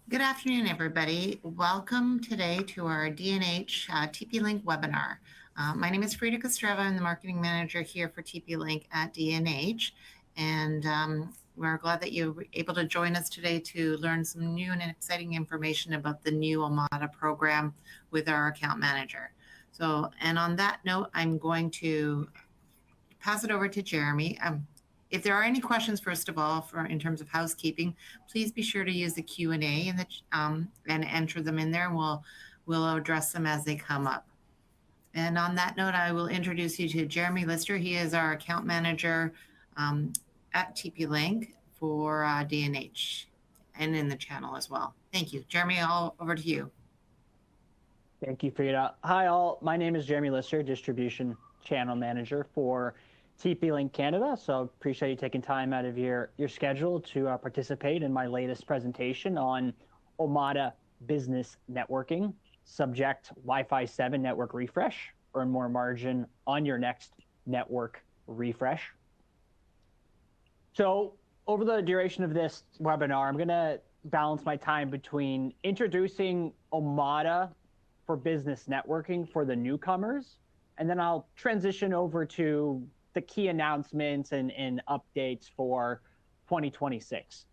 Good afternoon, everybody. Welcome today to our D&H TP-Link webinar. My name is Frida Kostreva. I'm the marketing manager here for TP-Link at D&H. And we're glad that you were able to join us today to learn some new and exciting information about the new Omada program with our account manager. And on that note, I'm going to pass it over to Jeremy. If there are any questions, first of all, in terms of housekeeping, please be sure to use the Q&A and enter them in there, and we'll address them as they come up. And on that note, I will introduce you to Jeremy Lister. He is our account manager at TP-Link for D&H and in the channel as well. Thank you. Jeremy, over to you. Thank you, Frida. Hi, all. My name is Jeremy Lister, Distribution Channel Manager for TP-Link Canada. So appreciate you taking time out of your schedule to participate in my latest presentation on Omada Business Networking. Subject Wi-Fi 7 network refresh. Earn more margin on your next network refresh. So over the duration of this webinar, I'm going to balance my time between introducing Omada for business networking for the newcomers, and then I'll transition over to the key announcements and updates for 2026.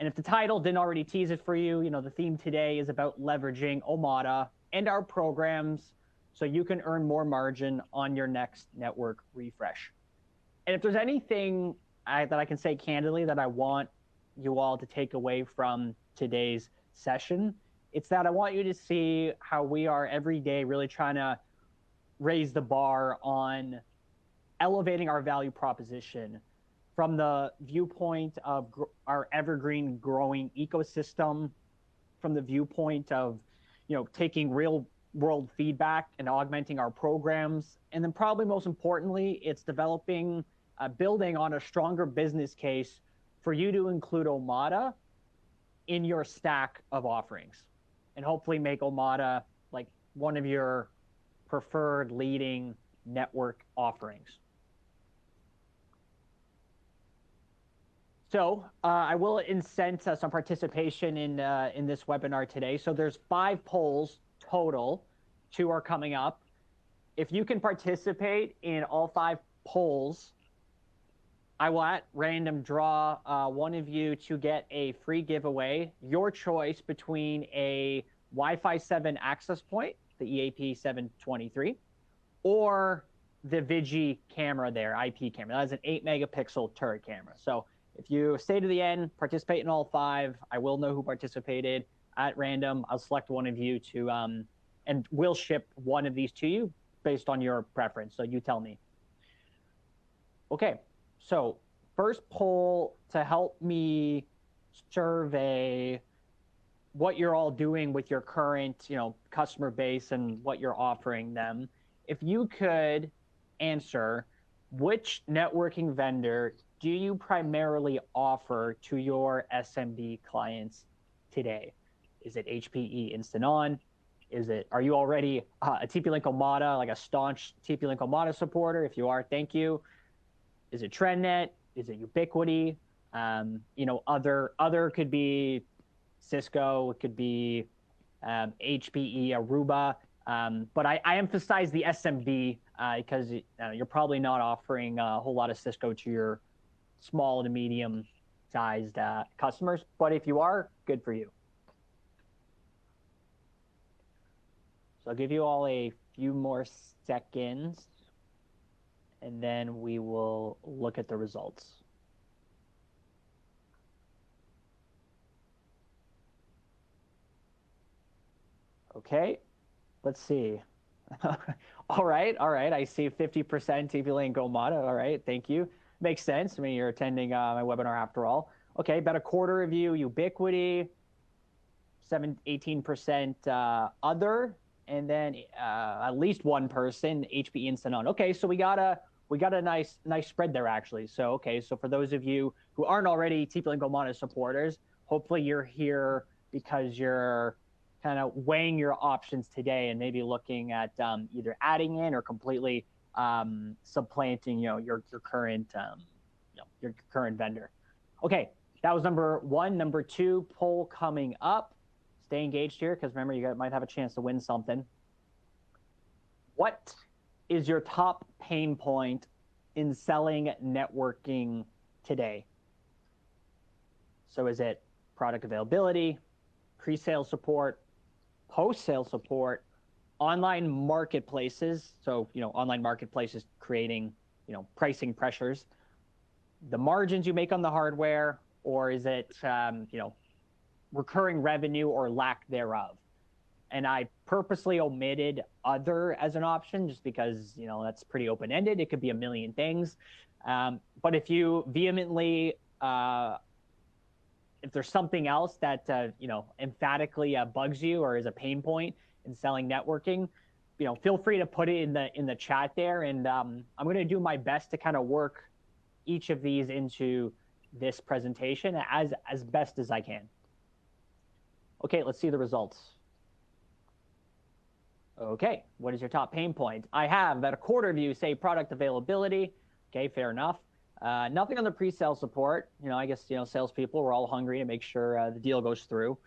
And if the title didn't already tease it for you, the theme today is about leveraging Omada and our programs so you can earn more margin on your next network refresh. And if there's anything that I can say candidly that I want you all to take away from today's session, it's that I want you to see how we are every day really trying to raise the bar on elevating our value proposition from the viewpoint of our evergreen growing ecosystem, from the viewpoint of taking real world feedback and augmenting our programs, and then probably most importantly, it's developing, building on a stronger business case for you to include Omada in your stack of offerings, and hopefully make Omada like one of your preferred leading network offerings. So I will incent some participation in this webinar today. So there's 5 polls total. 2 are coming up. If you can participate in all 5 polls, I will at random draw one of you to get a free giveaway, your choice between a Wi-Fi 7 access point, the EAP 723, or the Vigi camera there, IP camera. That is an 8 megapixel turret camera. So if you stay to the end, participate in all 5, I will know who participated at random. I'll select one of you to, and we'll ship one of these to you based on your preference. So you tell me. Okay, so first poll to help me survey what you're all doing with your current, customer base and what you're offering them. If you could answer, which networking vendor do you primarily offer to your SMB clients today? Is it HPE Instant On? Are you already a TP-Link Omada, like a staunch TP-Link Omada supporter? If you are, thank you. Is it TrendNet? Is it Ubiquity? Other could be Cisco, it could be HPE, Aruba. But I emphasize the SMB because you're probably not offering a whole lot of Cisco to your small to medium sized customers. But if you are, good for you. So I'll give you all a few more seconds, and then we will look at the results. Okay, let's see. All right. I see 50% TP-Link Omada. All right, thank you. Makes sense. I mean, you're attending my webinar after all. Okay, about a quarter of you, Ubiquity, 18% other, and then at least one person, HPE Instant On. Okay, so we got a nice spread there actually. So okay, so for those of you who aren't already TP-Link Omada supporters, hopefully you're here because you're kind of weighing your options today and maybe looking at either adding in or completely supplanting your current your current vendor. Okay, that was number 1. Number 2 poll coming up. stay engaged here, because remember, you might have a chance to win something. What is your top pain point in selling networking today? So is it product availability, pre-sale support, post-sale support, online marketplaces? So, online marketplaces creating, pricing pressures, the margins you make on the hardware, or is it, recurring revenue or lack thereof? And I purposely omitted other as an option just because, that's pretty open-ended. It could be a million things. But if you vehemently, if there's something else that, emphatically bugs you or is a pain point in selling networking, feel free to put it in the chat there. And I'm going to do my best to kind of work each of these into this presentation as best as I can. Okay, let's see the results. Okay, what is your top pain point? I have about a quarter of you say product availability. Okay, fair enough. Nothing on the pre-sale support. I guess, salespeople, we're all hungry to make sure the deal goes through.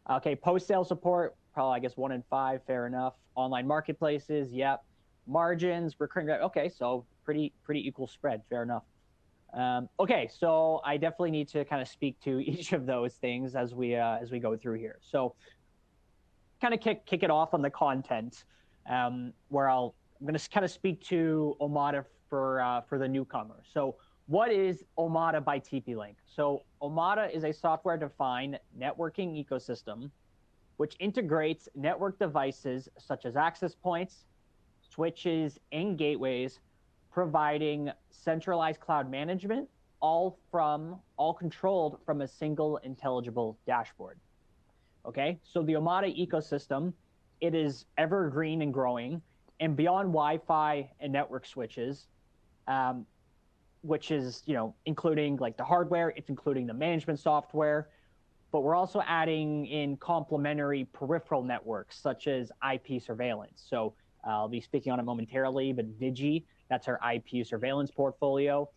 Okay, post-sale support, probably, I guess, 1 in 5, fair enough. Online marketplaces, yep. Margins, recurring, okay, so pretty equal spread, fair enough. Okay, so I definitely need to kind of speak to each of those things as we go through here. So kind of kick it off on the content, where I'm going to kind of speak to Omada for the newcomer. So what is Omada by TP-Link? So Omada is a software-defined networking ecosystem which integrates network devices such as access points, switches, and gateways, providing centralized cloud management, all controlled from a single intelligible dashboard. Okay, so the Omada ecosystem, it is evergreen and growing, and beyond Wi-Fi and network switches, which is, including like the hardware, it's including the management software, but we're also adding in complementary peripheral networks such as IP surveillance. So I'll be speaking on it momentarily, but Vigi, that's our IP surveillance portfolio.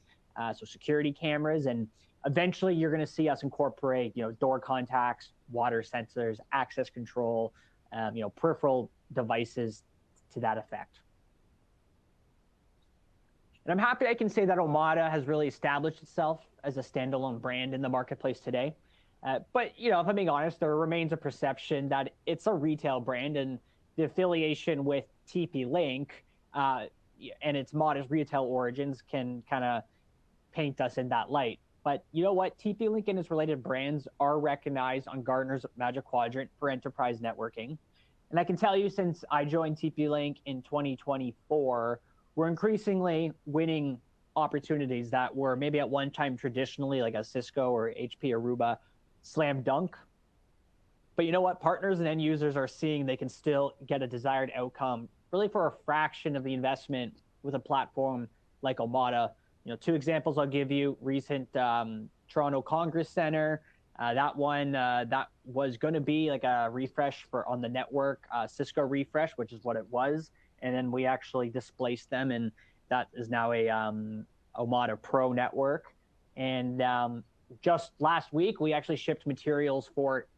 So security cameras, and eventually you're going to see us incorporate, door contacts, water sensors, access control, peripheral devices to that effect. And I'm happy I can say that Omada has really established itself as a standalone brand in the marketplace today. But, if I'm being honest, there remains a perception that it's a retail brand, and the affiliation with TP-Link and its modest retail origins can kind of paint us in that light. But you know what? TP-Link and its related brands are recognized on Gartner's Magic Quadrant for enterprise networking. And I can tell you, since I joined TP-Link in 2024, we're increasingly winning opportunities that were maybe at one time traditionally like a Cisco or HP Aruba slam dunk. But you know what? Partners and end users are seeing they can still get a desired outcome really for a fraction of the investment with a platform like Omada. 2 examples I'll give you. Recent Toronto Congress Center, that one, that was going to be like a refresh on the network, Cisco refresh, which is what it was. And then we actually displaced them, and that is now a Omada Pro network. And just last week, we actually shipped materials for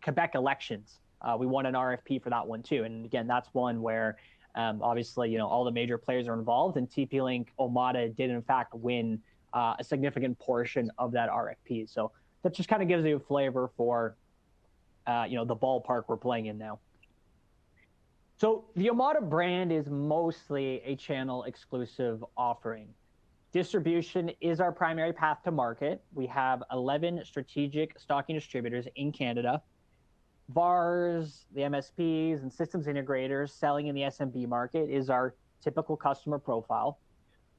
Quebec elections. We won an RFP for that one too. And again, that's one where obviously, all the major players are involved, and TP-Link Omada did in fact win a significant portion of that RFP. So that just kind of gives you a flavor for, the ballpark we're playing in now. So the Omada brand is mostly a channel exclusive offering. Distribution is our primary path to market. We have 11 strategic stocking distributors in Canada, VARs, the MSPs, and systems integrators selling in the SMB market is our typical customer profile.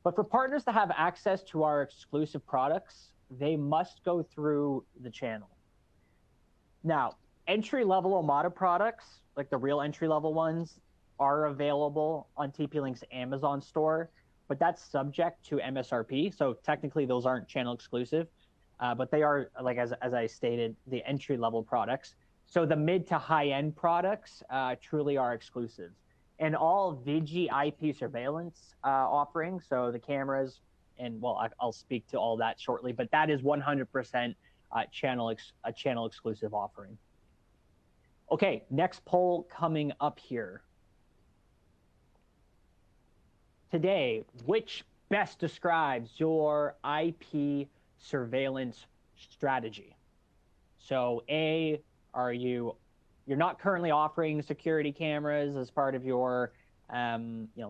But for partners to have access to our exclusive products, they must go through the channel. Now, entry-level Omada products, like the real entry-level ones, are available on TP-Link's Amazon store, but that's subject to MSRP. So technically those aren't channel exclusive, but they are, like as I stated, the entry-level products. So the mid to high-end products truly are exclusive. And all Vigi IP surveillance offerings, so the cameras, and well, I'll speak to all that shortly, but that is 100% a channel exclusive offering. Okay, next poll coming up here. Today, which best describes your IP surveillance strategy? So A, you're not currently offering security cameras as part of your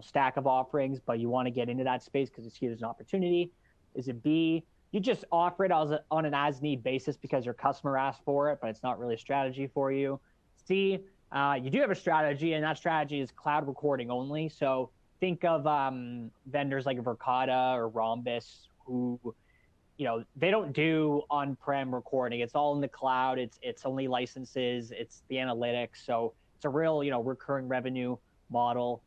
stack of offerings, but you want to get into that space because you see there's an opportunity? Is it B, you just offer it on an as-need basis because your customer asked for it, but it's not really a strategy for you? C, you do have a strategy, and that strategy is cloud recording only. So think of vendors like Verkada or Rhombus, who, they don't do on-prem recording. It's all in the cloud. It's only licenses. It's the analytics. So it's a real, recurring revenue model.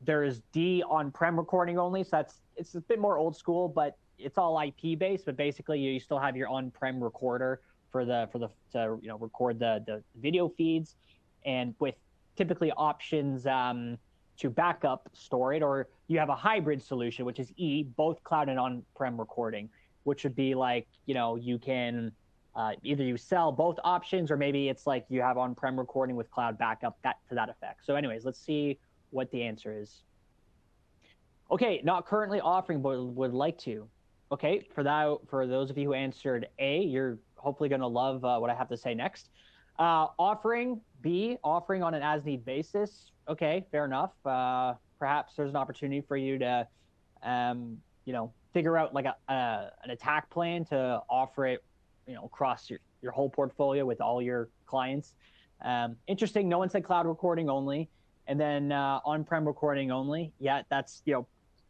There's D, on-prem recording only. So it's a bit more old school, but it's all IP based. But basically, you still have your on-prem recorder to record the video feeds, and with typically options to backup store it, or you have a hybrid solution, which is E, both cloud and on-prem recording, which would be like, you can either you sell both options, or maybe it's like you have on-prem recording with cloud backup, to that effect. So anyways, let's see what the answer is. Okay, not currently offering, but would like to. Okay, for those of you who answered A, you're hopefully going to love what I have to say next. Offering, B, offering on an as-need basis. Okay, fair enough. Perhaps there's an opportunity for you to, figure out like an attack plan to offer it, across your whole portfolio with all your clients. Interesting. No one said cloud recording only, and then on-prem recording only. Yeah, that's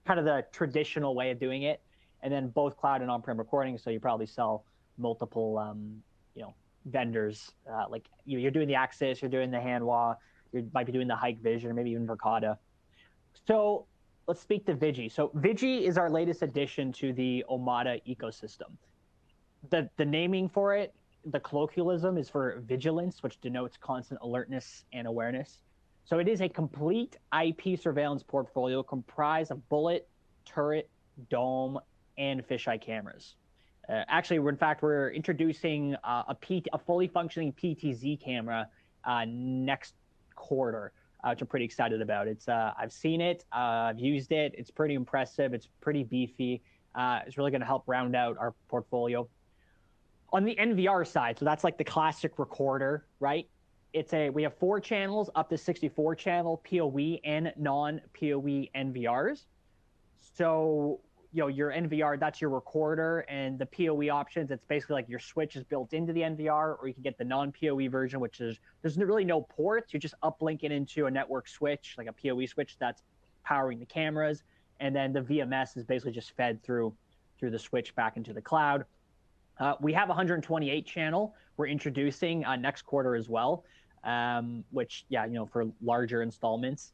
kind of the traditional way of doing it. And then both cloud and on-prem recording. So you probably sell multiple, vendors. Like you're doing the Axis, you're doing the Hanwha, you might be doing the Hike Vision, or maybe even Verkada. So let's speak to Vigi. So Vigi is our latest addition to the Omada ecosystem. The naming for it, the colloquialism, is for vigilance, which denotes constant alertness and awareness. So it is a complete IP surveillance portfolio comprised of bullet, turret, dome, and fisheye cameras. Actually, we're introducing a fully functioning PTZ camera next quarter, which I'm pretty excited about. I've seen it, I've used it. It's pretty impressive. It's pretty beefy. It's really going to help round out our portfolio. On the NVR side, so that's like the classic recorder, right? We have 4 channels up to 64 channel PoE and non-PoE NVRs. So your NVR, that's your recorder, and the PoE options, it's basically like your switch is built into the NVR, or you can get the non-PoE version, which is, there's really no ports. You just uplink it into a network switch, like a PoE switch that's powering the cameras, and then the VMS is basically just fed through the switch back into the cloud. We have 128 channel we're introducing next quarter as well, which, for larger installments.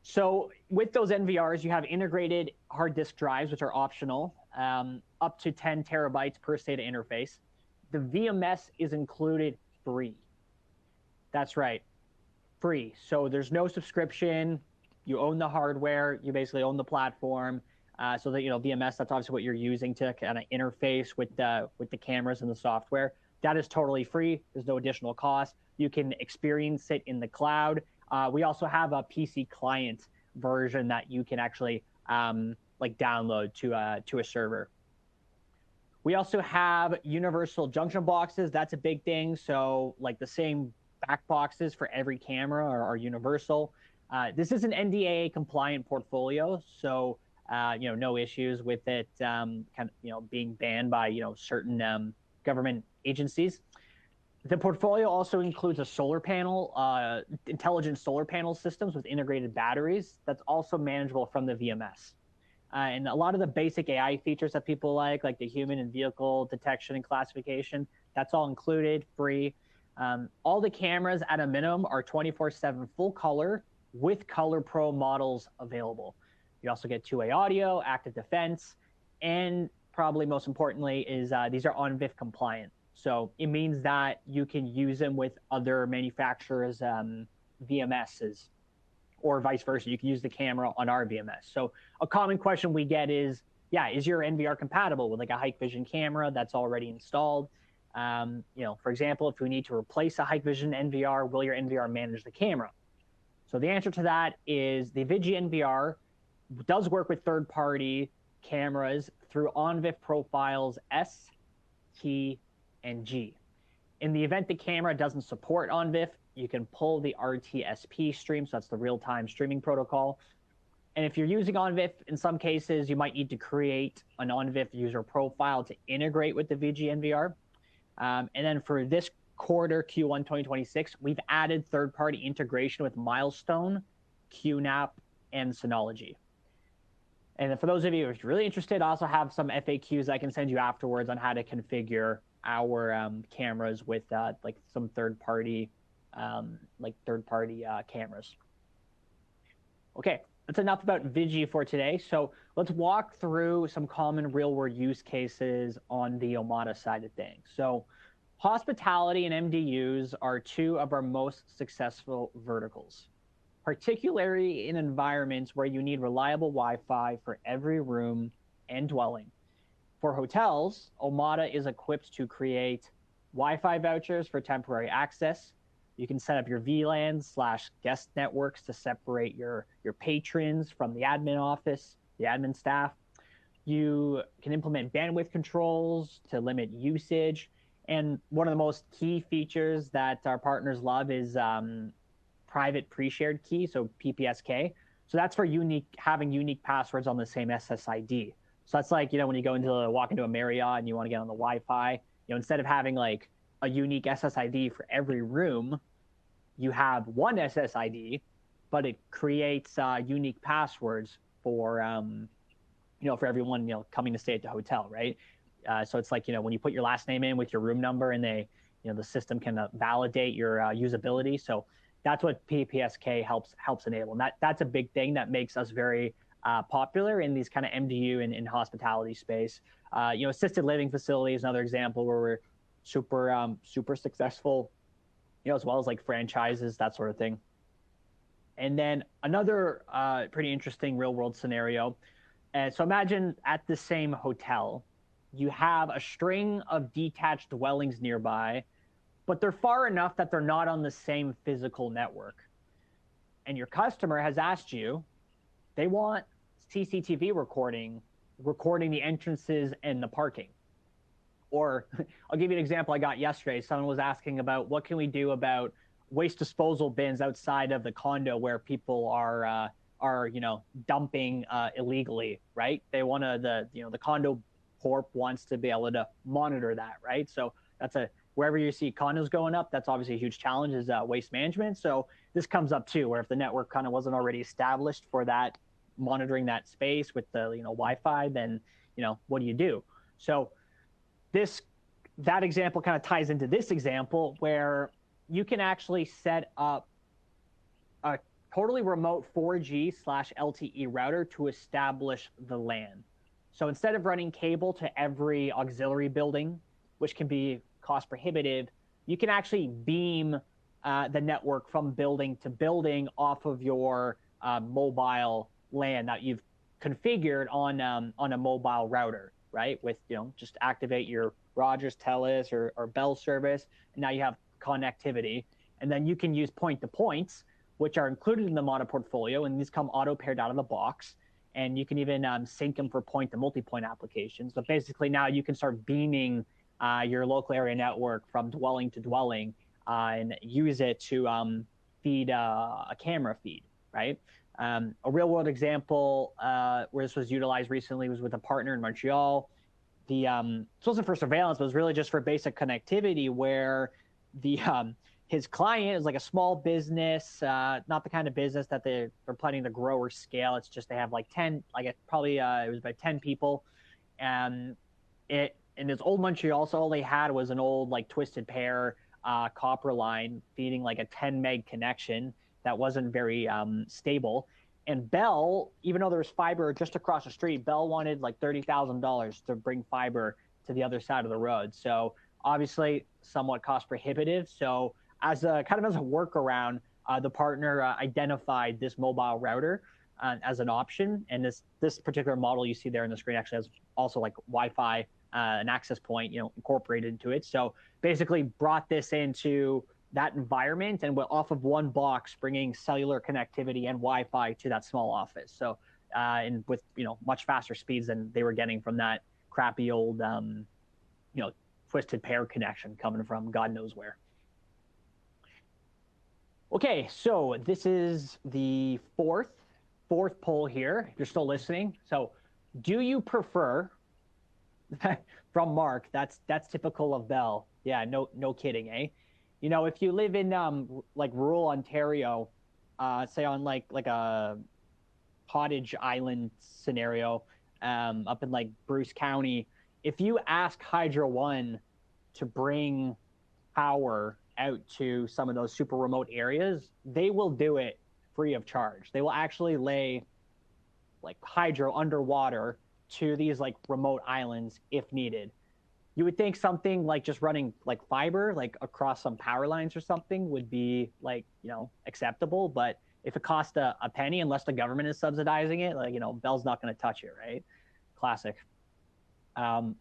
So with those NVRs, you have integrated hard disk drives, which are optional, up to 10 terabytes per SATA interface. The VMS is included free. That's right, free. So there's no subscription. You own the hardware. You basically own the platform. So that, VMS, that's obviously what you're using to kind of interface with the cameras and the software. That is totally free. There's no additional cost. You can experience it in the cloud. We also have a PC client version that you can actually download to a server. We also have universal junction boxes. That's a big thing. So like the same back boxes for every camera are universal. This is an NDAA compliant portfolio, so no issues with it being banned by certain government agencies. The portfolio also includes a solar panel, intelligent solar panel systems with integrated batteries. That's also manageable from the VMS. And a lot of the basic AI features that people like the human and vehicle detection and classification, that's all included, free. All the cameras at a minimum are 24/7 full color with Color Pro models available. You also get 2-way audio, active defense, and probably most importantly is these are ONVIF compliant. So it means that you can use them with other manufacturers' VMSs, or vice versa. You can use the camera on our VMS. So a common question we get is, is your NVR compatible with like a Hike Vision camera that's already installed? For example, if we need to replace a Hikvision NVR, will your NVR manage the camera? So the answer to that is the Vigi NVR does work with third-party cameras through OnVIF profiles S, T, and G. In the event the camera doesn't support OnVIF, you can pull the RTSP stream, so that's the real-time streaming protocol. And if you're using OnVIF, in some cases, you might need to create an OnVIF user profile to integrate with the Vigi NVR. And then for this quarter, Q1 2026, we've added third-party integration with Milestone, QNAP, and Synology. And for those of you who are really interested, I also have some FAQs I can send you afterwards on how to configure our cameras with like some third-party cameras. Okay, that's enough about Vigi for today. So let's walk through some common real-world use cases on the Omada side of things. So hospitality and MDUs are two of our most successful verticals, particularly in environments where you need reliable Wi-Fi for every room and dwelling. For hotels, Omada is equipped to create Wi-Fi vouchers for temporary access. You can set up your VLANs/guest networks to separate your patrons from the admin office, the admin staff. You can implement bandwidth controls to limit usage. And one of the most key features that our partners love is private pre-shared key, so PPSK. So that's for having unique passwords on the same SSID. So that's like, when you walk into a Marriott and you want to get on the Wi-Fi, instead of having like a unique SSID for every room, you have one SSID, but it creates unique passwords for everyone coming to stay at the hotel, right? So it's like when you put your last name in with your room number, and the system can validate your usability. So that's what PPSK helps enable, and that's a big thing that makes us very popular in these kind of MDU and in hospitality space. Assisted living facilities, another example where we're super successful, as well as like franchises, that sort of thing. And then another pretty interesting real world scenario. So imagine at the same hotel, you have a string of detached dwellings nearby, but they're far enough that they're not on the same physical network. And your customer has asked you, they want CCTV recording the entrances and the parking. Or I'll give you an example I got yesterday. Someone was asking about what can we do about waste disposal bins outside of the condo where people are dumping illegally, right? They want the condo corp wants to be able to monitor that, right? So that's wherever you see condos going up, that's obviously a huge challenge is waste management. So this comes up too, where if the network kind of wasn't already established for that, monitoring that space with the Wi-Fi, then what do you do? So that example kind of ties into this example where you can actually set up a totally remote 4G/LTE router to establish the LAN. So instead of running cable to every auxiliary building, which can be cost prohibitive, you can actually beam the network from building to building off of your mobile LAN that you've configured on a mobile router, right? With just activate your Rogers, Telus, or Bell service, and now you have connectivity. And then you can use point-to-points, which are included in the Omada portfolio, and these come auto-paired out of the box. And you can even sync them for point to multi-point applications. But basically now you can start beaming your local area network from dwelling to dwelling and use it to feed a camera feed, right? A real world example where this was utilized recently was with a partner in Montreal. This wasn't for surveillance, but it was really just for basic connectivity where his client is like a small business, not the kind of business that they're planning to grow or scale. It's just they have like 10, it was about 10 people. And in this old Montreal, so all they had was an old twisted pair copper line feeding like a 10 meg connection that wasn't very stable. And Bell, even though there was fiber just across the street, Bell wanted like $30,000 to bring fiber to the other side of the road. So obviously somewhat cost prohibitive. So as a workaround, the partner identified this mobile router as an option. And this particular model you see there on the screen actually has also like Wi-Fi an access point, incorporated into it. So basically brought this into that environment and off of one box, bringing cellular connectivity and Wi-Fi to that small office. So and with much faster speeds than they were getting from that crappy old twisted pair connection coming from God knows where. Okay, so this is the fourth poll here. If you're still listening. So do you prefer from Mark, that's typical of Bell. Yeah, no kidding, eh? If you live in like rural Ontario, say on like a Cottage Island scenario, up in like Bruce County, if you ask Hydro One to bring power out to some of those super remote areas, they will do it free of charge. They will actually lay like hydro underwater to these like remote islands if needed. You would think something like just running like fiber like across some power lines or something would be like acceptable, but if it costs a penny, unless the government is subsidizing it, like Bell's not going to touch it, right? Classic.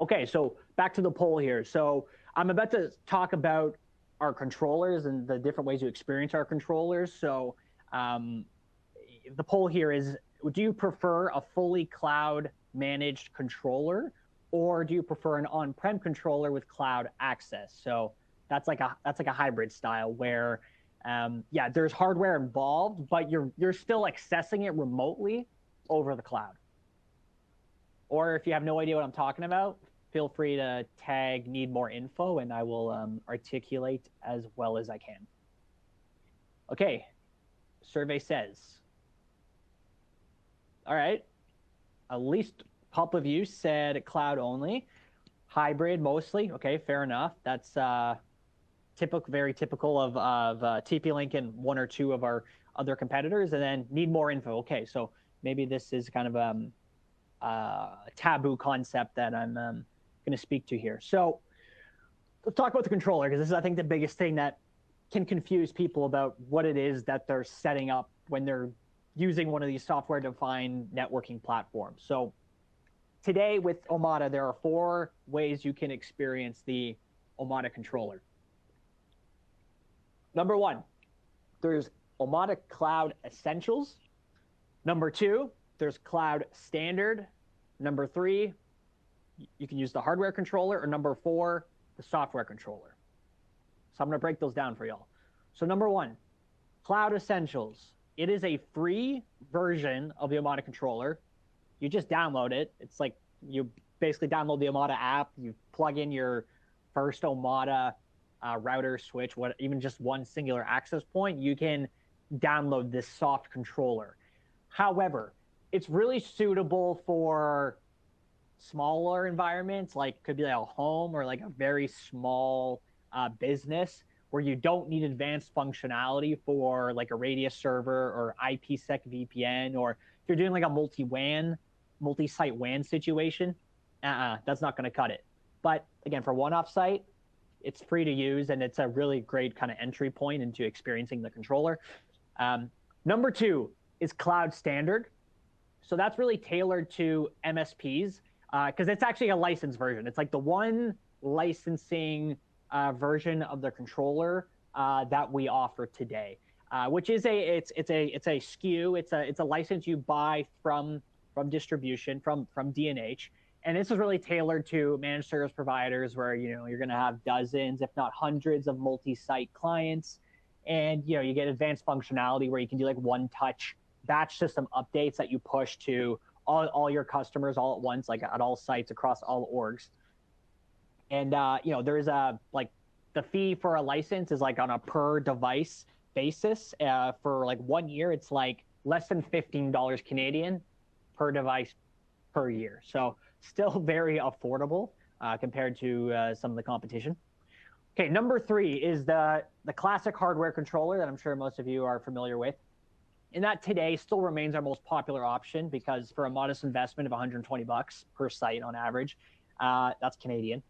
Okay, so back to the poll here. So I'm about to talk about our controllers and the different ways you experience our controllers. So the poll here is, do you prefer a fully cloud managed controller, or do you prefer an on-prem controller with cloud access? So that's like a hybrid style where there's hardware involved, but you're still accessing it remotely over the cloud. Or if you have no idea what I'm talking about, feel free to tag need more info and I will articulate as well as I can. Okay, survey says, all right, at least a couple of you said cloud only, hybrid mostly. Okay, fair enough. That's very typical of TP-Link and one or two of our other competitors. And then need more info. Okay, so maybe this is kind of a taboo concept that I'm going to speak to here. So let's talk about the controller, because this is, I think, the biggest thing that can confuse people about what it is that they're setting up when they're using one of these software-defined networking platforms. So today with Omada, there are 4 ways you can experience the Omada controller. Number 1, there's Omada Cloud Essentials. Number 2, there's Cloud Standard. Number 3, you can use the hardware controller. Or number 4, the software controller. So I'm going to break those down for y'all. So number 1, Cloud Essentials. It is a free version of the Omada controller. You just download it. It's like you basically download the Omada app. You plug in your first Omada router, switch, even just one singular access point. You can download this soft controller. However, it's really suitable for smaller environments, like could be like a home or like a very small business where you don't need advanced functionality for like a radius server or IPsec VPN, or if you're doing like a multi-site WAN situation, that's not going to cut it. But again, for one-off site, it's free to use, and it's a really great kind of entry point into experiencing the controller. Number 2 is Cloud Standard. So that's really tailored to MSPs because it's actually a licensed version. It's like the one licensing version of the controller that we offer today, which is it's a SKU. It's a license you buy from distribution from D&H, and this is really tailored to managed service providers where you're going to have dozens, if not hundreds, of multi-site clients, and you get advanced functionality where you can do like one-touch batch system updates that you push to all your customers all at once, like at all sites across all orgs. And there's like the fee for a license is like on a per device basis. For like 1 year, it's like less than $15 Canadian per device per year. So still very affordable compared to some of the competition. Okay, number 3 is the classic hardware controller that I'm sure most of you are familiar with. And that today still remains our most popular option because for a modest investment of $120 per site on average, that's Canadian,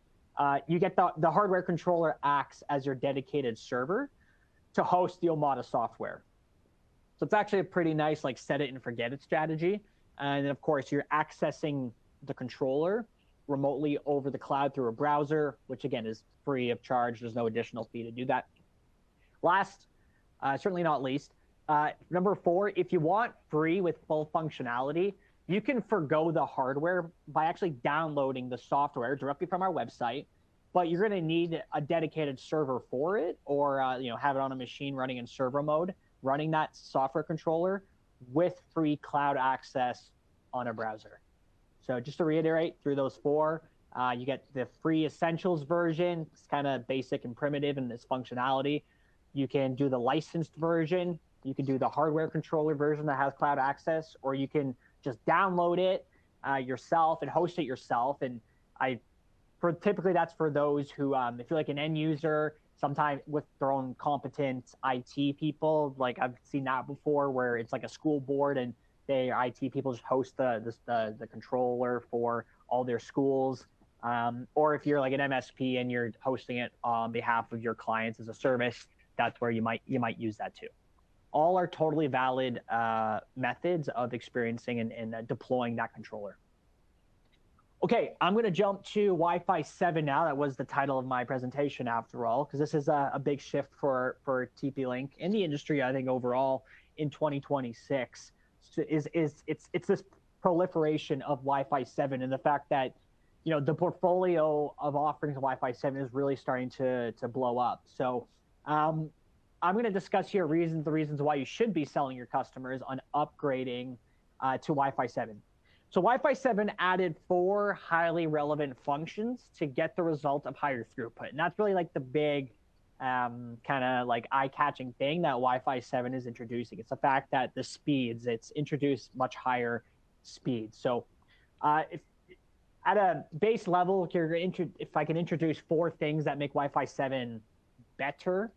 you get the hardware controller acts as your dedicated server to host the Omada software. So it's actually a pretty nice like set it and forget it strategy. And then of course you're accessing the controller remotely over the cloud through a browser, which again is free of charge. There's no additional fee to do that. Last, certainly not least, number 4, if you want free with full functionality, you can forgo the hardware by actually downloading the software directly from our website, but you're going to need a dedicated server for it, or have it on a machine running in server mode, running that software controller with free cloud access on a browser. So just to reiterate, through those 4, you get the free Essentials version. It's kind of basic and primitive in its functionality. You can do the licensed version. You can do the hardware controller version that has cloud access, or you can just download it yourself and host it yourself. And typically that's for those who, if you're like an end user, sometimes with their own competent IT people, like I've seen that before, where it's like a school board and IT people just host the controller for all their schools. Or if you're like an MSP and you're hosting it on behalf of your clients as a service, that's where you might use that too. All are totally valid methods of experiencing and deploying that controller. Okay, I'm going to jump to Wi-Fi 7 now. That was the title of my presentation after all, because this is a big shift for TP-Link in the industry, I think, overall in 2026. So it's this proliferation of Wi-Fi 7 and the fact that the portfolio of offerings of Wi-Fi 7 is really starting to blow up. So I'm going to discuss here the reasons why you should be selling your customers on upgrading to Wi-Fi 7. So Wi-Fi 7 added 4 highly relevant functions to get the result of higher throughput. And that's really like the big kind of like eye-catching thing that Wi-Fi 7 is introducing. It's the fact that the speeds, it's introduced much higher speeds. So if at a base level, if I can introduce 4 things that make Wi-Fi 7 better.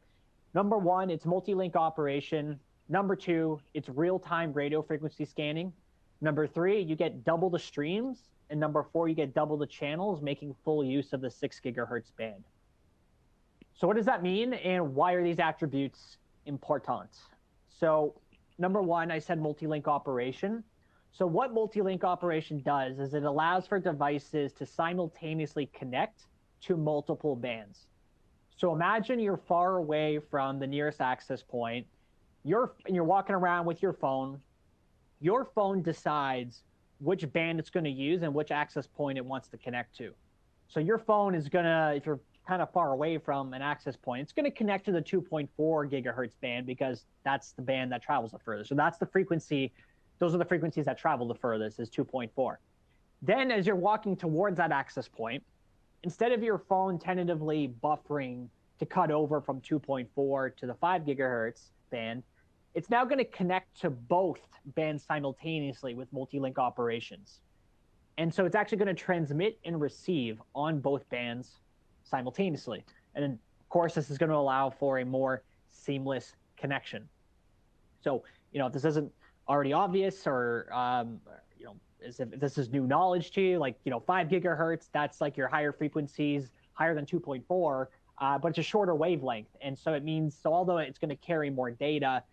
Number 1, it's multi-link operation. Number 2, it's real-time radio frequency scanning. Number 3, you get double the streams. And number 4, you get double the channels, making full use of the 6 gigahertz band. So what does that mean, and why are these attributes important? So number 1, I said multi-link operation. So what multi-link operation does is it allows for devices to simultaneously connect to multiple bands. So imagine you're far away from the nearest access point. You're walking around with your phone. Your phone decides which band it's going to use and which access point it wants to connect to. So your phone is going to, if you're kind of far away from an access point, it's going to connect to the 2.4 gigahertz band because that's the band that travels the furthest. So that's the frequency. Those are the frequencies that travel the furthest, is 2.4. Then as you're walking towards that access point, instead of your phone tentatively buffering to cut over from 2.4 to the 5 gigahertz band, it's now going to connect to both bands simultaneously with multi-link operations. And so it's actually going to transmit and receive on both bands simultaneously. And then, of course, this is going to allow for a more seamless connection. So, if this isn't already obvious, or as if this is new knowledge to you, like 5 gigahertz, that's like your higher frequencies, higher than 2.4, but it's a shorter wavelength. And so it means, so although it's going to carry more data,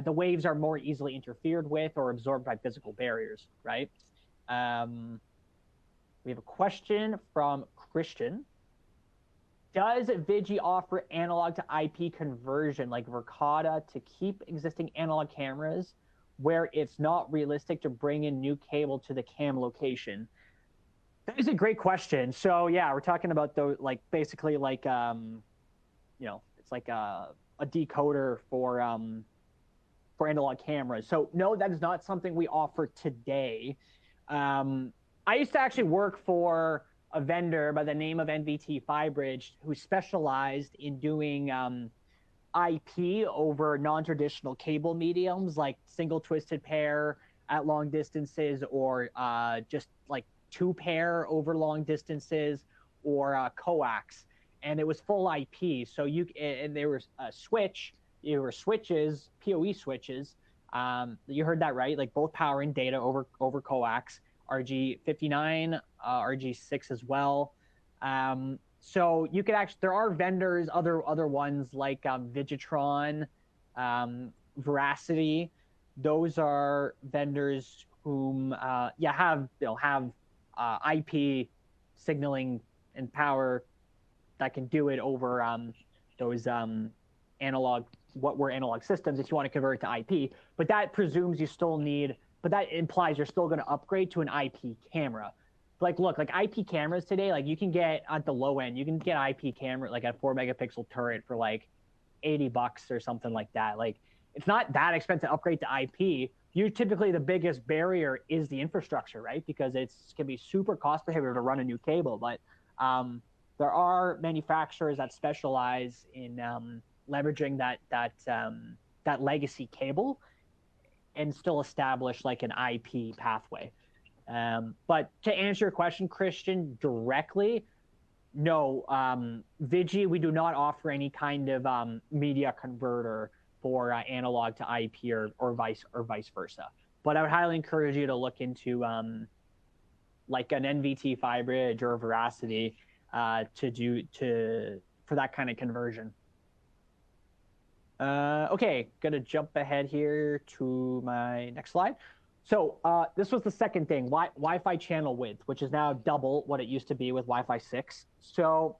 the waves are more easily interfered with or absorbed by physical barriers, right? We have a question from Christian. Does Vigi offer analog to IP conversion like Verkada to keep existing analog cameras where it's not realistic to bring in new cable to the cam location? That is a great question. So yeah, we're talking about those, like basically like it's like a decoder for analog cameras. So no, that is not something we offer today. I used to actually work for a vendor by the name of NVT Fibridge who specialized in doing IP over non-traditional cable mediums like single twisted pair at long distances, or just like 2-pair over long distances, or coax. And it was full IP. So and there was a switch. There were switches, PoE switches. You heard that right, like both power and data over coax. RG59, RG6 as well. So you could actually, there are vendors, other ones like Vigitron, Veracity. Those are vendors whom have IP signaling and power that can do it over those analog, what were analog systems if you want to convert it to IP. But that presumes you still need, but that implies you're still going to upgrade to an IP camera. Like, look, like IP cameras today, like you can get at the low end, you can get IP camera, like a 4-megapixel turret for like $80 or something like that. Like, it's not that expensive to upgrade to IP. You typically, the biggest barrier is the infrastructure, right? Because it can be super cost prohibitive to run a new cable. But there are manufacturers that specialize in leveraging that legacy cable and still establish like an IP pathway. But to answer your question, Christian, directly, no, Vigi, we do not offer any kind of media converter for analog to IP or vice versa. But I would highly encourage you to look into like an NVT FiBridge or a Veracity for that kind of conversion. Okay, gonna jump ahead here to my next slide. So this was the second thing, Wi-Fi channel width, which is now double what it used to be with Wi-Fi 6. So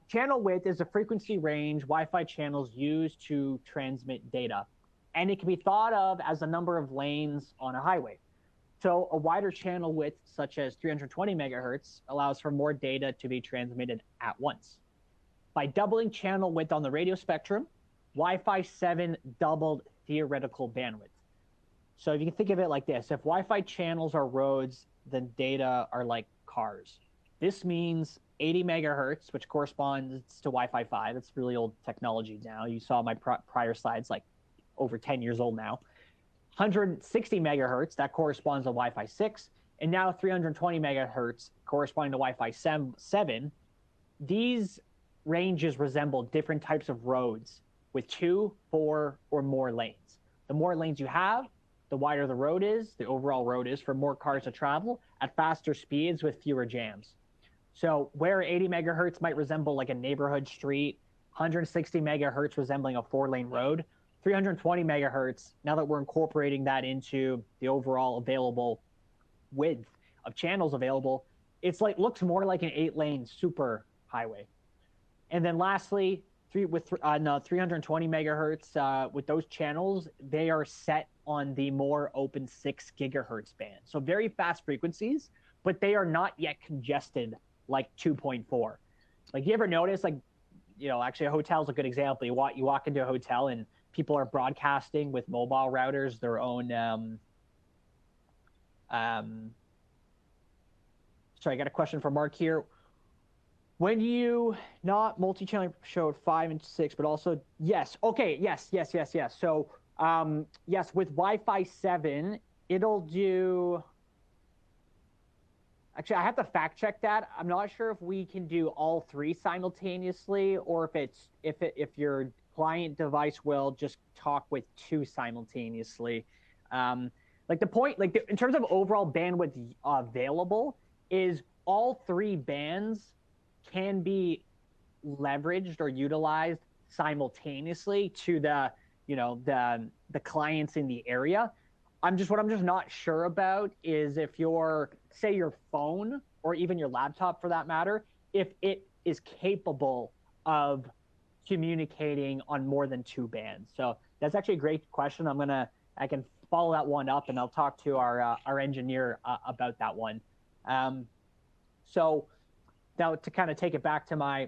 channel width is a frequency range Wi-Fi channels use to transmit data. And it can be thought of as the number of lanes on a highway. So a wider channel width, such as 320 megahertz, allows for more data to be transmitted at once. By doubling channel width on the radio spectrum, Wi-Fi 7 doubled theoretical bandwidth. So if you can think of it like this, if Wi-Fi channels are roads, then data are like cars. This means 80 megahertz, which corresponds to Wi-Fi 5. It's really old technology now. You saw my prior slides, like over 10 years old now. 160 megahertz, that corresponds to Wi-Fi 6. And now 320 megahertz, corresponding to Wi-Fi 7. These ranges resemble different types of roads with 2, 4, or more lanes. The more lanes you have, the wider the road is, the overall road is, for more cars to travel at faster speeds with fewer jams. So where 80 megahertz might resemble like a neighborhood street, 160 megahertz resembling a 4-lane road, 320 megahertz, now that we're incorporating that into the overall available width of channels available, it's like looks more like an 8-lane super highway. And then lastly, 320 megahertz, with those channels, they are set on the more open 6 gigahertz band. So very fast frequencies, but they are not yet congested like 2.4. Like, you ever notice, like, you know, actually a hotel's a good example. You walk into a hotel and people are broadcasting with mobile routers their own, sorry, I got a question from Mark here. When you not multi-channel showed 5 and 6, but also, yes. Okay, yes. So, yes, with Wi-Fi 7, it'll do, actually, I have to fact check that. I'm not sure if we can do all 3 simultaneously, or if your client device will just talk with 2 simultaneously. Like the point, like in terms of overall bandwidth available, is all 3 bands can be leveraged or utilized simultaneously to the, you know, the clients in the area. What I'm just not sure about is if say your phone or even your laptop for that matter, if it is capable of communicating on more than 2 bands. So that's actually a great question. I can follow that one up, and I'll talk to our engineer about that one. So now to kind of take it back to my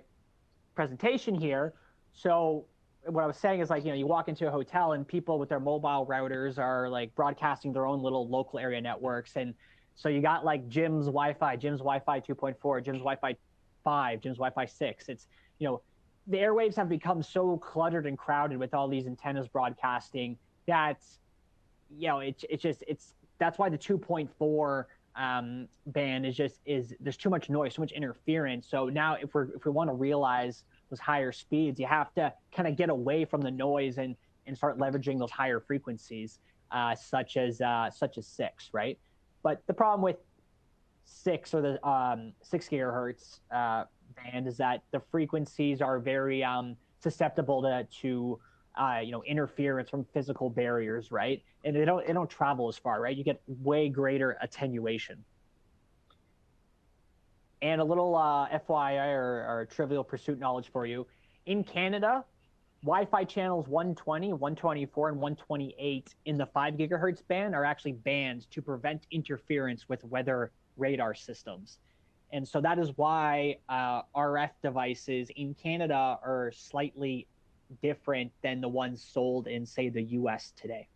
presentation here. So what I was saying is, like, you know, you walk into a hotel and people with their mobile routers are like broadcasting their own little local area networks. And so you got like Jim's Wi-Fi, Jim's Wi-Fi 2.4, Jim's Wi-Fi 5, Jim's Wi-Fi 6. It's, you know, the airwaves have become so cluttered and crowded with all these antennas broadcasting that, you know, that's why the 2.4 band is there's too much noise, too much interference. So now if we want to realize those higher speeds, you have to kind of get away from the noise and start leveraging those higher frequencies, such as 6, right? But the problem with 6 or the 6 gigahertz band is that the frequencies are very susceptible to you know, interference from physical barriers, right? And they don't travel as far, right? You get way greater attenuation. And a little FYI or trivial pursuit knowledge for you. In Canada, Wi-Fi channels 120, 124, and 128 in the 5 gigahertz band are actually banned to prevent interference with weather radar systems. And so that is why RF devices in Canada are slightly different than the ones sold in, say, the US today.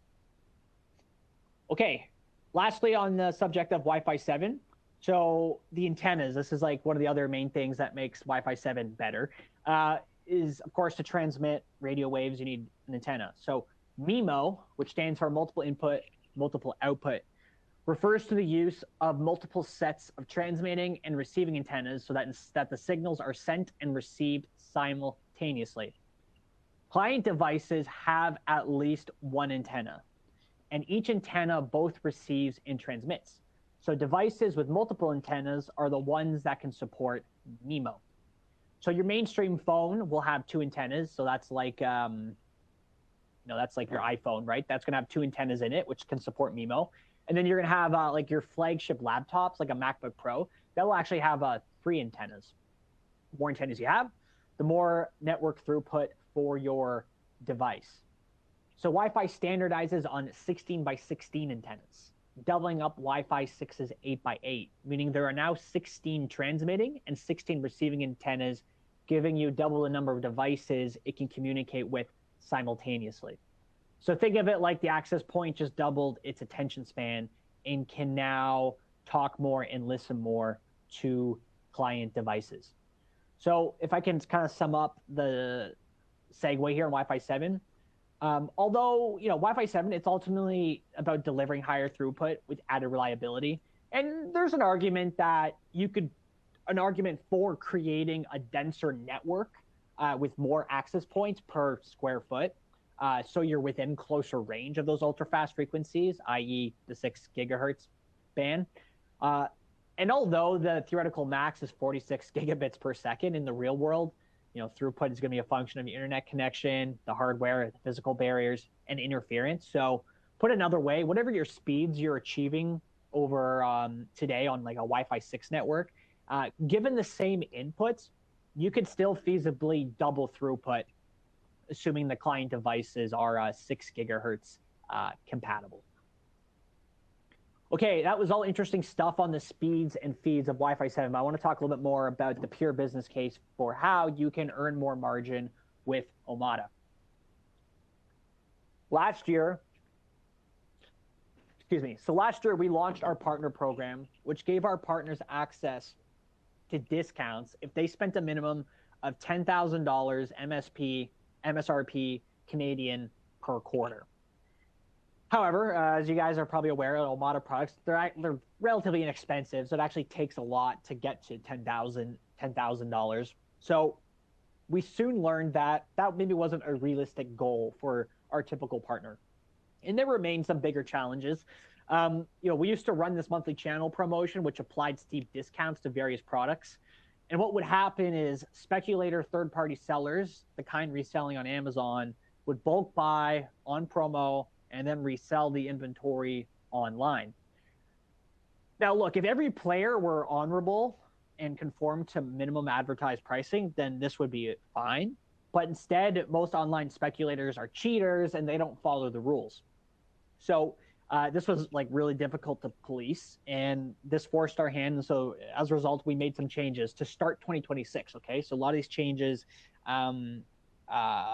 Okay, lastly, on the subject of Wi-Fi 7, so the antennas, this is like one of the other main things that makes Wi-Fi 7 better, is of course to transmit radio waves, you need an antenna. So MIMO, which stands for multiple input, multiple output, refers to the use of multiple sets of transmitting and receiving antennas so that the signals are sent and received simultaneously. Client devices have at least one antenna, and each antenna both receives and transmits. So devices with multiple antennas are the ones that can support MIMO. So your mainstream phone will have 2 antennas. So that's like, that's like your iPhone, right? That's going to have 2 antennas in it, which can support MIMO. And then you're going to have like your flagship laptops, like a MacBook Pro, that will actually have 3 antennas. The more antennas you have, the more network throughput for your device. So Wi-Fi standardizes on 16 by 16 antennas, doubling up Wi-Fi 6's 8 by 8, meaning there are now 16 transmitting and 16 receiving antennas, giving you double the number of devices it can communicate with simultaneously. So think of it like the access point just doubled its attention span and can now talk more and listen more to client devices. So if I can kind of sum up the segue here on Wi-Fi 7, although, Wi-Fi 7, it's ultimately about delivering higher throughput with added reliability. And there's an argument for creating a denser network with more access points per square foot. So you're within closer range of those ultra fast frequencies, i.e. the 6 gigahertz band. And although the theoretical max is 46 gigabits per second, in the real world, throughput is going to be a function of the internet connection, the hardware, the physical barriers, and interference. So put another way, whatever your speeds you're achieving over today on like a Wi-Fi 6 network, given the same inputs, you could still feasibly double throughput, assuming the client devices are 6 gigahertz compatible. Okay, that was all interesting stuff on the speeds and feeds of Wi-Fi 7. But I want to talk a little bit more about the pure business case for how you can earn more margin with Omada. Last year, we launched our partner program, which gave our partners access to discounts if they spent a minimum of $10,000 MSRP Canadian per quarter. However, as you guys are probably aware, Omada products, they're relatively inexpensive, so it actually takes a lot to get to $10,000. So we soon learned that maybe wasn't a realistic goal for our typical partner. And there remain some bigger challenges. We used to run this monthly channel promotion, which applied steep discounts to various products. And what would happen is speculator third-party sellers, the kind reselling on Amazon, would bulk buy on promo and then resell the inventory online. Now, look, if every player were honorable and conformed to minimum advertised pricing, then this would be fine. But instead, most online speculators are cheaters and they don't follow the rules. So this was like really difficult to police, and this forced our hand. And so as a result, we made some changes to start 2026. Okay, so a lot of these changes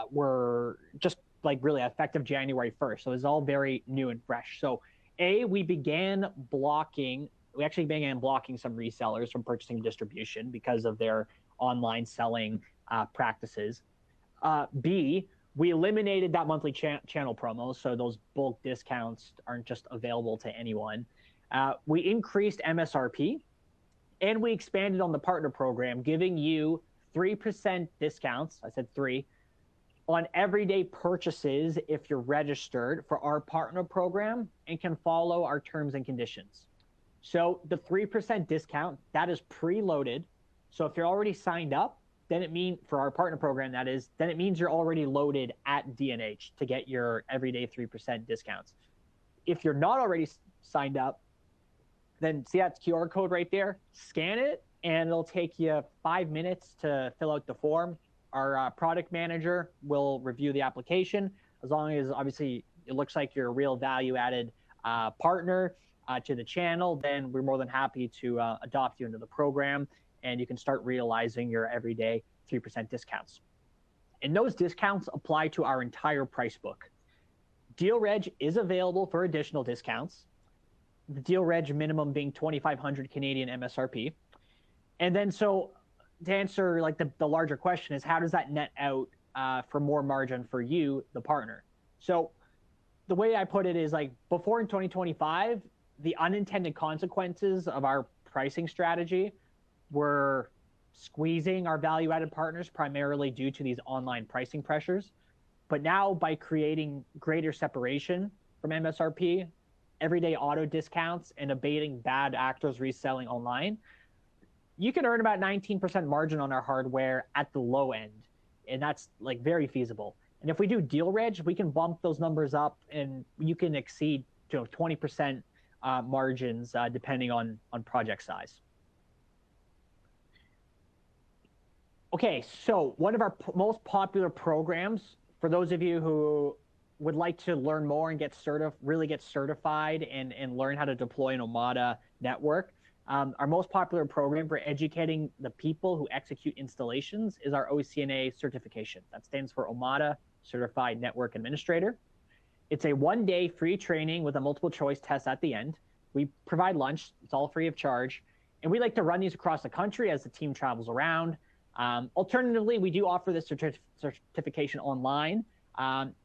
were just like really effective January 1st. So it's all very new and fresh. So we actually began blocking some resellers from purchasing distribution because of their online selling practices. B, we eliminated that monthly channel promo, so those bulk discounts aren't just available to anyone. We increased MSRP, and we expanded on the partner program, giving you 3% discounts, I said 3, on everyday purchases if you're registered for our partner program and can follow our terms and conditions. So the 3% discount, that is preloaded. So if you're already signed up, then it means, for our partner program, that is, then it means you're already loaded at D&H to get your everyday 3% discounts. If you're not already signed up, then see that QR code right there, scan it, and it'll take you 5 minutes to fill out the form. Our product manager will review the application. As long as obviously it looks like you're a real value-added partner to the channel, then we're more than happy to adopt you into the program, and you can start realizing your everyday 3% discounts. And those discounts apply to our entire price book. Deal Reg is available for additional discounts. The Deal Reg minimum being 2,500 Canadian MSRP. And then so to answer like the larger question is, how does that net out for more margin for you, the partner? So the way I put it is, like, before in 2025, the unintended consequences of our pricing strategy were squeezing our value-added partners primarily due to these online pricing pressures. But now, by creating greater separation from MSRP, everyday auto discounts, and abating bad actors reselling online, you can earn about 19% margin on our hardware at the low end. And that's like very feasible. And if we do Deal Reg, we can bump those numbers up, and you can exceed 20% margins depending on project size. Okay, so one of our most popular programs, for those of you who would like to learn more and really get certified and learn how to deploy an Omada network, our most popular program for educating the people who execute installations is our OCNA certification. That stands for Omada Certified Network Administrator. It's a 1-day free training with a multiple choice test at the end. We provide lunch. It's all free of charge. And we like to run these across the country as the team travels around. Alternatively, we do offer this certification online.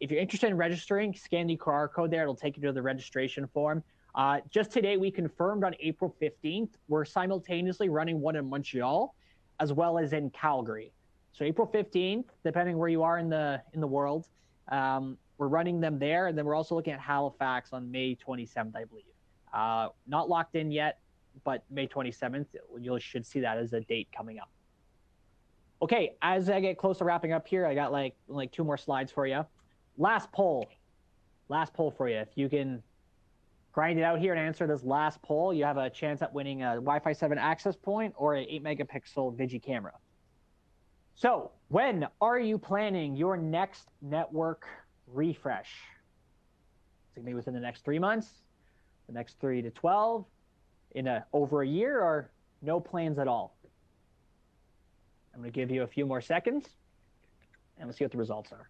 If you're interested in registering, scan the QR code there. It'll take you to the registration form. Just today, we confirmed on April 15th, we're simultaneously running one in Montreal as well as in Calgary. So April 15th, depending where you are in the world, we're running them there. And then we're also looking at Halifax on May 27th, I believe. Not locked in yet, but May 27th, you should see that as a date coming up. Okay, as I get close to wrapping up here, I got like 2 more slides for you. Last poll for you. If you can grind it out here and answer this last poll, you have a chance at winning a Wi-Fi 7 access point or an 8-megapixel Vigi camera. So when are you planning your next network refresh? Is it going to be within the next 3 months, the next 3 to 12, in over a year, or no plans at all? I'm going to give you a few more seconds, and let's see what the results are.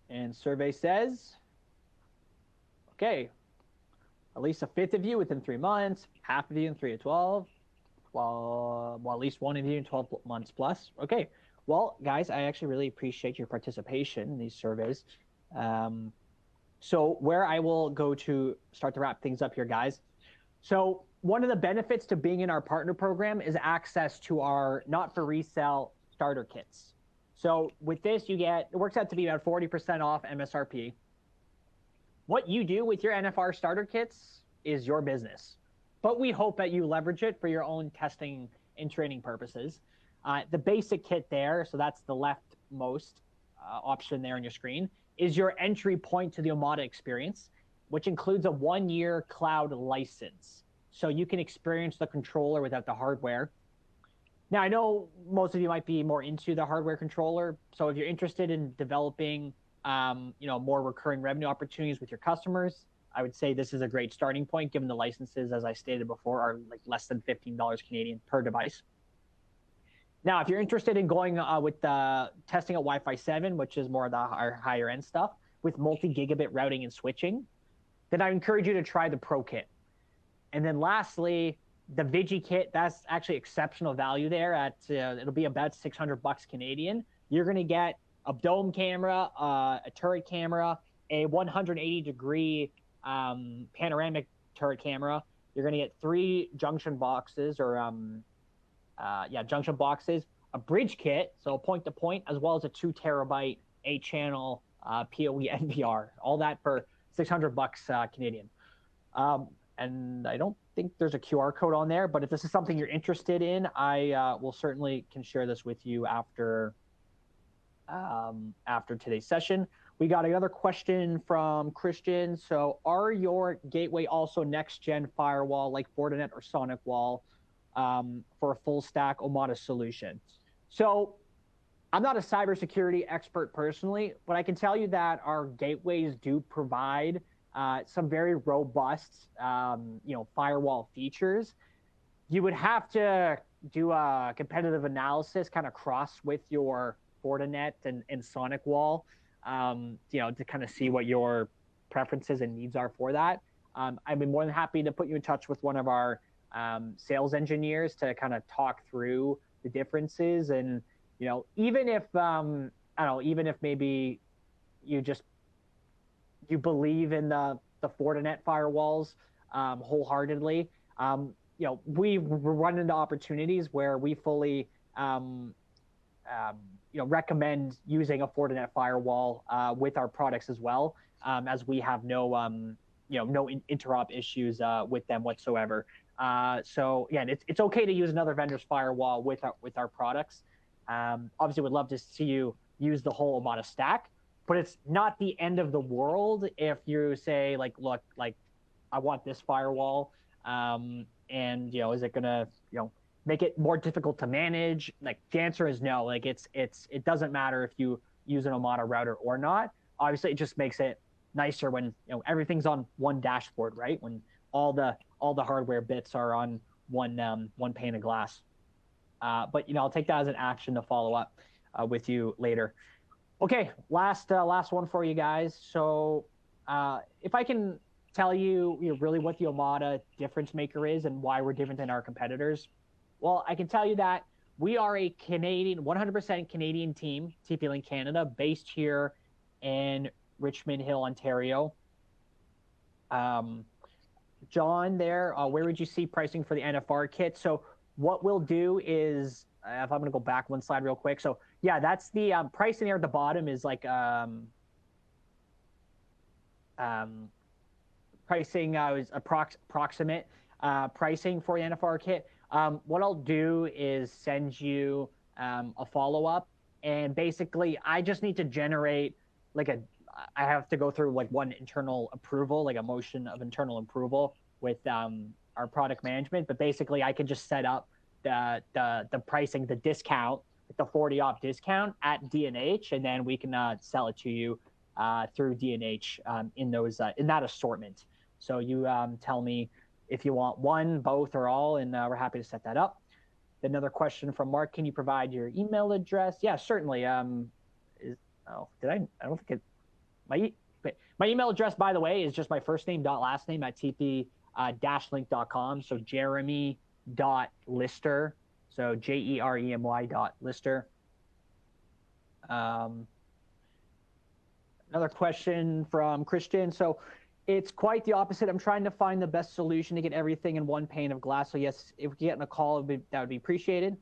And survey says, okay, at least a fifth of you within 3 months, half of you in 3 to 12, well, at least one of you in 12 months plus. Okay. Well, guys, I actually really appreciate your participation in these surveys. So where I will go to start to wrap things up here, guys. So one of the benefits to being in our partner program is access to our not-for-resale starter kits. So with this, it works out to be about 40% off MSRP. What you do with your NFR starter kits is your business, but we hope that you leverage it for your own testing and training purposes. The basic kit there, so that's the leftmost option there on your screen, is your entry point to the Omada experience, which includes a 1-year cloud license. So you can experience the controller without the hardware. Now, I know most of you might be more into the hardware controller. So if you're interested in developing more recurring revenue opportunities with your customers, I would say this is a great starting point, given the licenses, as I stated before, are like less than $15 Canadian per device. Now, if you're interested in going with testing at Wi-Fi 7, which is more of our higher end stuff, with multi-gigabit routing and switching, then I encourage you to try the Pro Kit. And then lastly, the Vigi Kit, that's actually exceptional value there at, it'll be about $600 Canadian. You're going to get a dome camera, a turret camera, a 180-degree panoramic turret camera. You're going to get 3 junction boxes junction boxes, a bridge kit, so point-to-point, as well as a 2 terabyte 8-channel PoE NVR, all that for $600 Canadian. And I don't think there's a QR code on there, but if this is something you're interested in, I will certainly can share this with you after after today's session. We got another question from Christian. So are your gateway also next-gen firewall like Fortinet or SonicWall for a full stack Omada solution? So I'm not a cybersecurity expert personally, but I can tell you that our gateways do provide some very robust, firewall features. You would have to do a competitive analysis, kind of cross with your Fortinet and SonicWall, to kind of see what your preferences and needs are for that. I'd be more than happy to put you in touch with one of our sales engineers to kind of talk through the differences. And even if even if maybe you believe in the Fortinet firewalls wholeheartedly, we run into opportunities where we fully recommend using a Fortinet firewall with our products as well, as we have no interop issues with them whatsoever. So again, it's okay to use another vendor's firewall with our products. Obviously, would love to see you use the whole Omada stack, but it's not the end of the world if you say look, I want this firewall, and is it gonna make it more difficult to manage? The answer is no. It doesn't matter if you use an Omada router or not. Obviously, it just makes it nicer when everything's on one dashboard, right? When all the hardware bits are on one pane of glass. But I'll take that as an action to follow up with you later. Okay, last one for you guys. So if I can tell you, really what the Omada difference maker is and why we're different than our competitors, well, I can tell you that we are a 100% Canadian team, TP-Link Canada, based here in Richmond Hill, Ontario. John, there, where would you see pricing for the NFR kit? So what we'll do is, if I'm going to go back one slide real quick. So yeah, that's the pricing there at the bottom is pricing is approximate pricing for the NFR kit. What I'll do is send you a follow-up, and basically I just need to generate I have to go through one internal approval, a motion of internal approval with our product management. But basically I can just set up the pricing, the discount, the 40 off discount at D&H, and then we can sell it to you through D&H in that assortment. So you tell me if you want one, both, or all, and we're happy to set that up. Another question from Mark: can you provide your email address? Yeah, certainly. I don't think it. My email address, by the way, is just my first name dot last name at tp-link.com. So jeremy.lister. So jeremy.lister. Another question from Christian. So it's quite the opposite. I'm trying to find the best solution to get everything in one pane of glass. So yes, if we get in a call, that would be appreciated,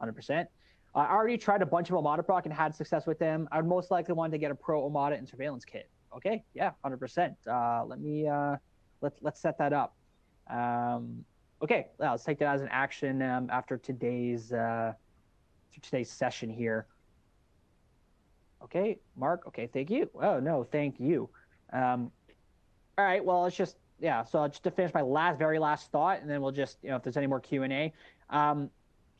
100%. I already tried a bunch of Omada Proc and had success with them. I would most likely want to get a Pro Omada and surveillance kit. Okay, yeah, 100%. Let's set that up. Okay, let's take that as an action after today's session here. Okay, Mark. Okay, thank you. Oh no, thank you. All right. Well, it's just So just to finish my very last thought, and then we'll just if there's any more Q&A.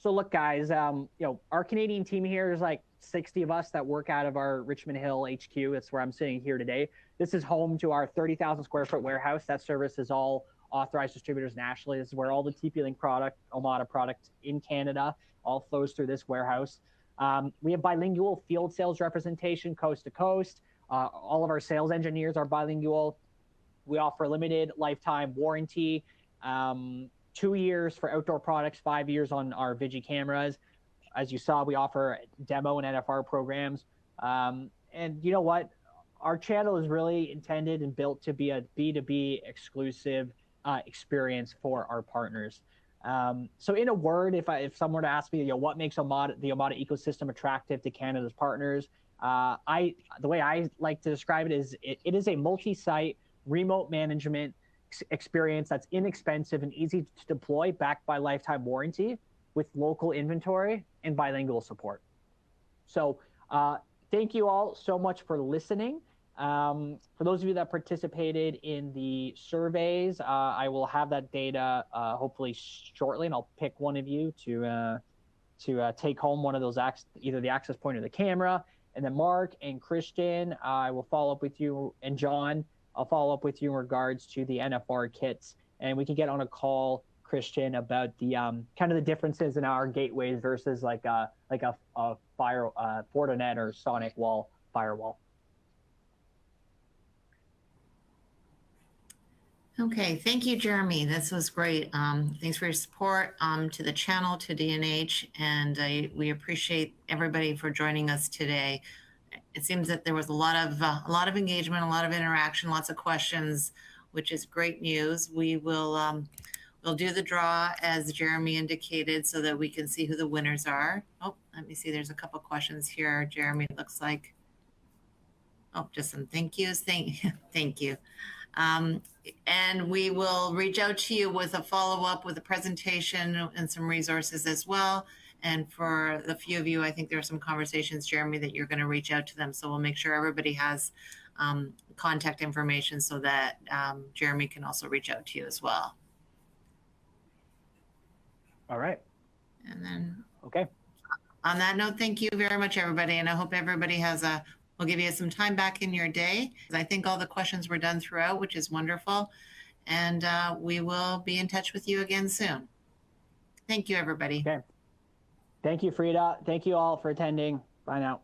So look, guys, our Canadian team here is 60 of us that work out of our Richmond Hill HQ. That's where I'm sitting here today. This is home to our 30,000 square foot warehouse that services all authorized distributors nationally. This is where all the TP-Link Omada product in Canada all flows through this warehouse. We have bilingual field sales representation coast to coast. All of our sales engineers are bilingual. We offer limited lifetime warranty, 2 years for outdoor products, 5 years on our Vigi cameras. As you saw, we offer demo and NFR programs. And you know what? Our channel is really intended and built to be a B2B exclusive experience for our partners. So in a word, if someone were to ask me, what makes the Omada ecosystem attractive to Canada's partners, the way I like to describe it is it is a multi-site remote management experience that's inexpensive and easy to deploy, backed by lifetime warranty with local inventory and bilingual support. So thank you all so much for listening. For those of you that participated in the surveys, I will have that data hopefully shortly, and I'll pick one of you to take home one of those, either the access point or the camera. And then Mark and Christian, I will follow up with you, and John, I'll follow up with you in regards to the NFR kits, and we can get on a call, Christian, about the kind of the differences in our gateways versus like a Fortinet or Sonic Wall firewall. Okay, thank you, Jeremy. This was great. Thanks for your support to the channel, to D&H, and we appreciate everybody for joining us today. It seems that there was a lot of engagement, a lot of interaction, lots of questions, which is great news. We will we'll do the draw as Jeremy indicated so that we can see who the winners are. Oh, let me see. There's a couple questions here, Jeremy. It looks like. Oh, just some thank yous. Thank you. And we will reach out to you with a follow-up with a presentation and some resources as well. And for the few of you, I think there are some conversations, Jeremy, that you're going to reach out to them. So we'll make sure everybody has contact information so that Jeremy can also reach out to you as well. All right. And then, okay. On that note, thank you very much, everybody. And I hope everybody has we'll give you some time back in your day. I think all the questions were done throughout, which is wonderful. And we will be in touch with you again soon. Thank you, everybody. Okay. Thank you, Frida. Thank you all for attending. Bye now.